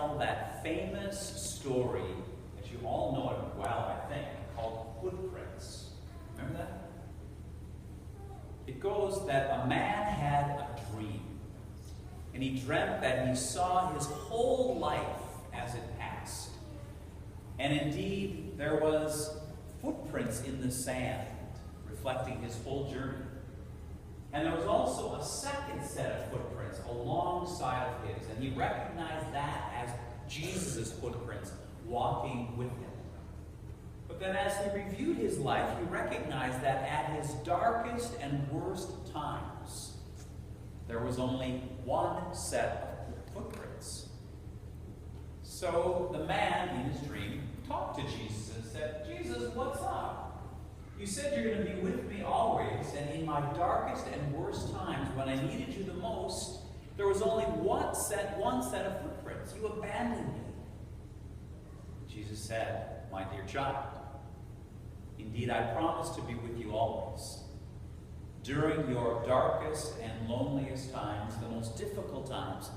tell that famous story, as you all know it well, I think, called Footprints. Remember that? It goes that a man had a dream, and he dreamt that he saw his whole life as it passed. And indeed, there was footprints in the sand, reflecting his whole journey. And there was also a second set of footprints alongside of his, and he recognized that as Jesus' footprints walking with him. But then as he reviewed his life, he recognized that at his darkest and worst times, there was only one set of footprints. So the man in his dream talked to Jesus and said, "Jesus, what's up? You said you're going to be with me always, and in my darkest and worst times, when I needed you the most, there was only one set of footprints. You abandoned me." Jesus said, "My dear child, indeed I promise to be with you always. During your darkest and loneliest times, the most difficult times,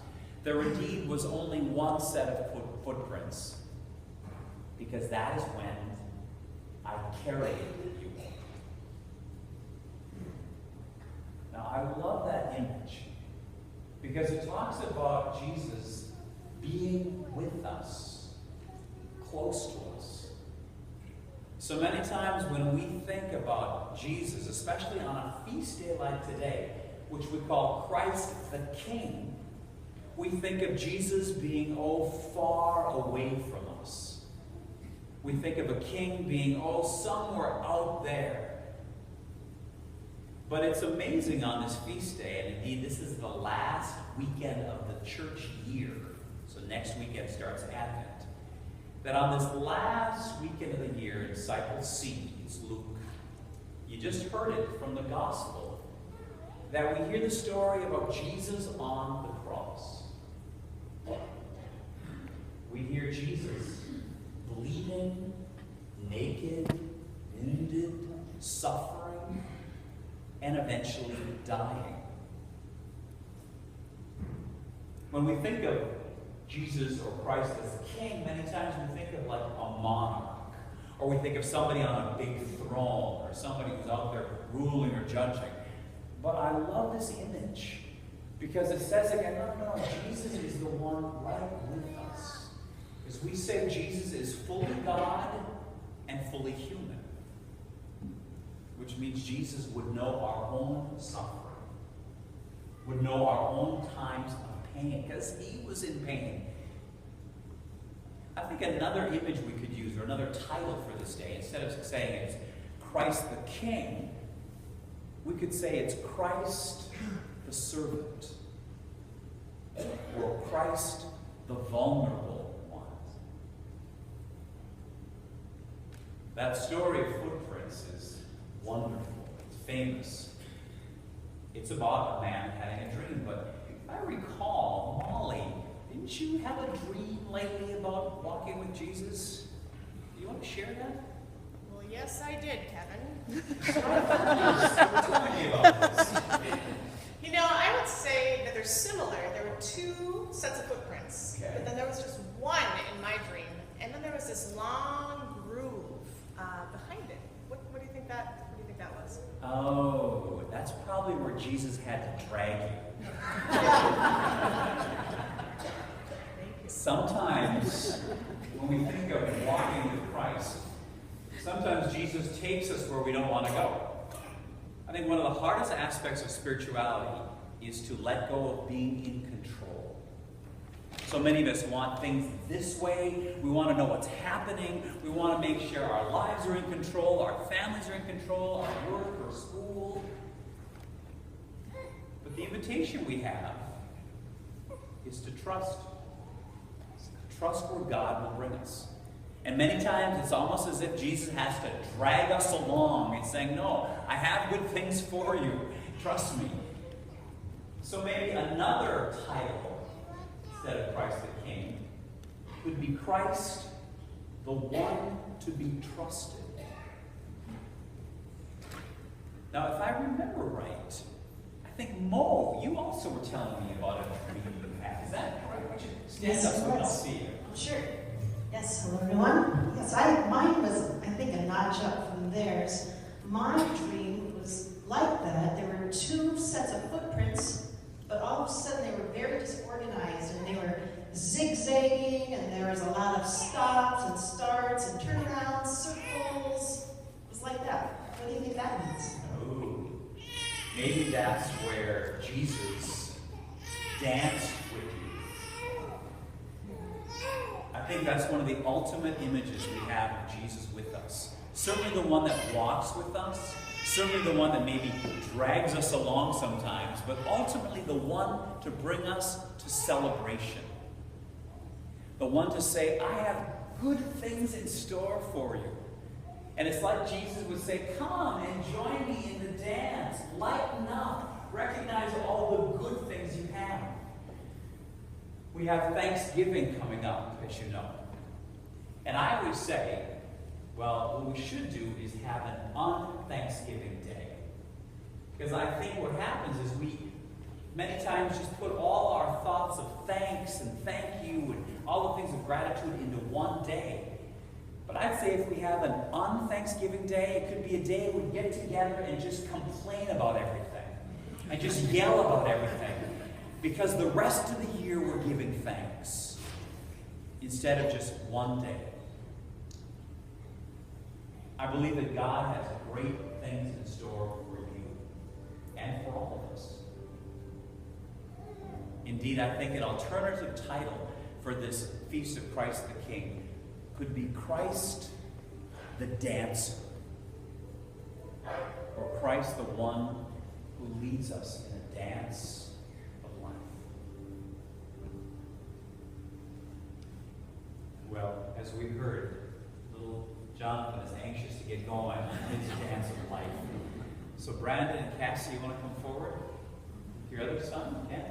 there indeed was only one set of footprints, because that is when I carried you." Now, I love that image because it talks about Jesus being with us, close to us. So many times when we think about Jesus, especially on a feast day like today, which we call Christ the King, we think of Jesus being, far away from us. We think of a king being, somewhere out there. But it's amazing on this feast day, and indeed this is the last weekend of the church year, so next weekend starts Advent, that on this last weekend of the year, disciples see, it's Luke. You just heard it from the gospel, that we hear the story about Jesus on the cross. We hear Jesus bleeding, naked, wounded, suffering, and eventually dying. When we think of Jesus or Christ as the king, many times we think of like a monarch, or we think of somebody on a big throne, or somebody who's out there ruling or judging. But I love this image because it says again, no, Jesus is the one right with us. As we say, Jesus is fully God and fully human, which means Jesus would know our own suffering, would know our own times of pain, because he was in pain. I think another image we could use, or another title for this day, instead of saying it's Christ the King, we could say it's Christ the servant, or Christ the vulnerable one. That story of footprints is wonderful. It's famous. It's about a man having a dream. But if I recall, Molly, didn't you have a dream lately about walking with Jesus? Do you want to share that? Well, yes, I did, Kevin. Tell me about this. You know, I would say that they're similar. There were two sets of footprints, Okay. but then there was just one in my dream, and then there was this long groove behind it. What do you think that? Was. Oh, that's probably where Jesus had to drag you. Sometimes, when we think of walking with Christ, sometimes Jesus takes us where we don't want to go. I think one of the hardest aspects of spirituality is to let go of being in control. So many of us want things this way. We want to know what's happening. We want to make sure our lives are in control, our families are in control, our work or school. But the invitation we have is to trust. Trust where God will bring us. And many times it's almost as if Jesus has to drag us along and saying, "No, I have good things for you. Trust me." So maybe another title instead of Christ the King would be Christ, the one to be trusted. Now, if I remember right, I think Mo, you also were telling me about a dream you had. Is that correct? Why don't you stand Yes, up so we can all let's. see you? Sure. Yes, hello everyone. Yes, mine was, I think, a notch up from theirs. My dream was like that. There were two sets of footprints, but all of a sudden they were very disorganized and they were zigzagging and there was a lot of stops and starts and turnarounds, circles. It was like that. What do you think that means? Oh, maybe that's where Jesus danced with you. I think that's one of the ultimate images we have of Jesus with us. Certainly the one that walks with us, certainly the one that maybe drags us along sometimes, but ultimately the one to bring us to celebration. The one to say, I have good things in store for you. And it's like Jesus would say, come and join me in the dance. Lighten up. Recognize all the good things you have. We have Thanksgiving coming up, as you know. And I always say, well, what we should do is have an un-Thanksgiving day. Because I think what happens is we many times just put all our thoughts of thanks and thank you and all the things of gratitude into one day. But I'd say if we have an un-Thanksgiving day, it could be a day we get together and just complain about everything. And just yell about everything. Because the rest of the year we're giving thanks. Instead of just one day. I believe that God has great things in store for you. And for all of us. Indeed, I think an alternative title for this Feast of Christ the King could be Christ the Dancer. Or Christ the one who leads us in a dance of life. Well, as we heard, little Jonathan is anxious to get going on his dance of life. So Brandon and Cassie, you want to come forward? Your other son, Ken?